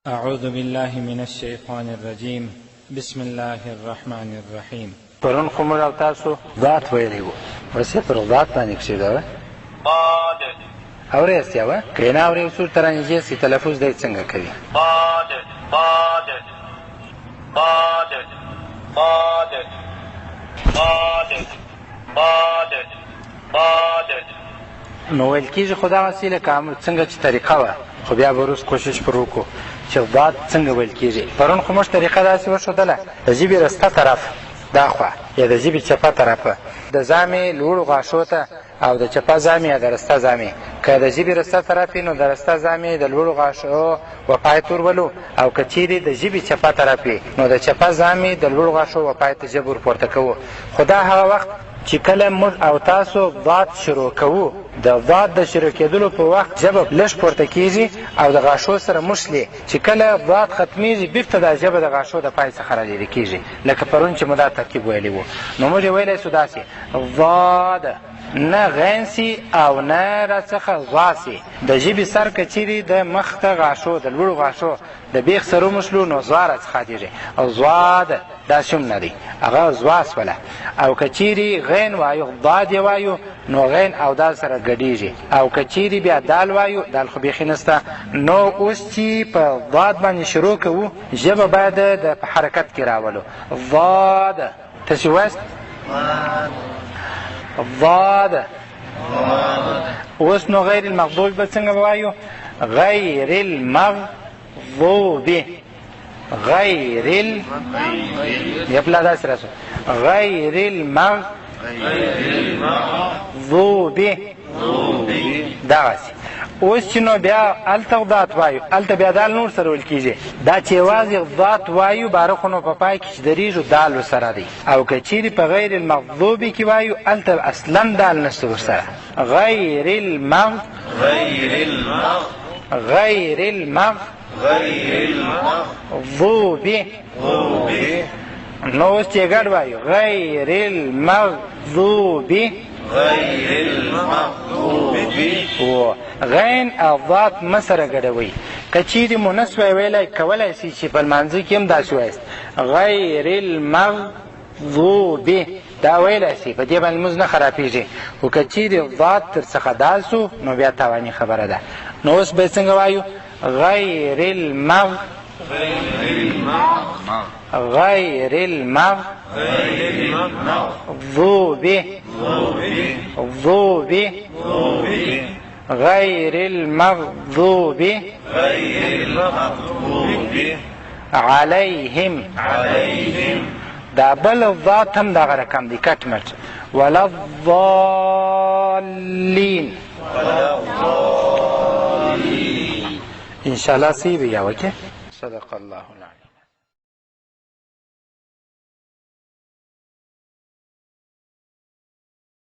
أعوذ بالله من الشيطان الرجيم بسم الله الرحمن الرحيم. پرون خو موږ او تاسو ذات ویلی وو، ورسې پر ذات باندې کښېږده ضاد اورېستیا وه که یې نه اورې اصول ته رانږدې سي تلفظ دی څنګه کوي. ضاد ضاد ضاد ضاد ضاد ضاد ضاد نو ویل کېږي خو دغسې لکه څنګه چې طریقه وه، خو بیا به وروست کوشش پر وکړو چې ضاد څنګه ویل کېږي. پرون خو موږ طریقه داسې وښودله، د ژبې رسته طرف دا خوا یا د ژبې چپه طرفه د زامې لوړو غاښو ته او د چپه زامې یا د رسته زامې. که د ژبې رسته طرف وي نو د رسته زامې د لوړو غاښو وپای ته ورولو، او که چیرې د ژبې چپه طرف وي نو د چپه زامې د لوړو غاښو وپای ته ژبه ورپورته کوو. خو دا هغه وخت چې کله موږ او تاسو ضاد شروع کوو، د ضاد د شروع کېدلو په وخت ژبه لږ پورته کېږي او د غاښو سره مشلي. چې کله ضاد ختمیږي بېرته دا ژبه د غاښو د پای څخه رالیرې کېږي، لکه پرون چې مو دا ترکیب ویلی وو. نو موږ یې ویلی سو داسې ضاد، نه غین سي او نه راڅخه ضا سي. د ژبې سر که چیرې د مخ ته غاښو د لوړو غاښو د بیخ سره ومشلو نو ضا راڅخه دیږي، او ضاد داسې هم نه دی، هغه ضا سوله. او که چیرې غین وایو ضاد یې وایو نو غین او دال سره ګډېږي. او که چیرې بیا دال وایو، دال خو بیخي نسته، نو اوس چې په ضاد باندې شروع کوو ژبه باید د په حرکت کې راولو. ضاد تاسې وایاست ضاد. اوس نو غیر المغضوب به څنګه وایو؟ غیر المغضوب. غیر یا پلا داسې راسو غیر المغضوب دغسې. اوس چې نو بیا هلته ضاد وایو، هلته بیا دال نور سره ویل کېږي. دا چې یوازې ضاد وایو باره خو نو په پای کې چې درېږو دال ورسره دی. او که چیرې په غیر المغضوب کې وایو هلته اصلا دال نشته ورسره. غیر المغضوب نو اوس چې ګډ وایو غیر المغضوب غین او ضاد مه سره ګډوئ. که چیرې مو نسوی ویلی کولی سي چې په لمانځه کې هم داسې وایست غیر المغضوب، دا ویلی سي، په دې باندې لمونځ نه خرابېږي. خو که چیرې ضاد تر څخه دال سو نو بیا تاواني خبره ده. نو اوس به څنګه وایو؟ غیر المغضوب غیر المغضوب علیهم. دا بل ضاد هم دغه رقم دی، کټ مټ. ولا الضالین انشاءالله صحیح به یا وکې. صدق الله العظیم.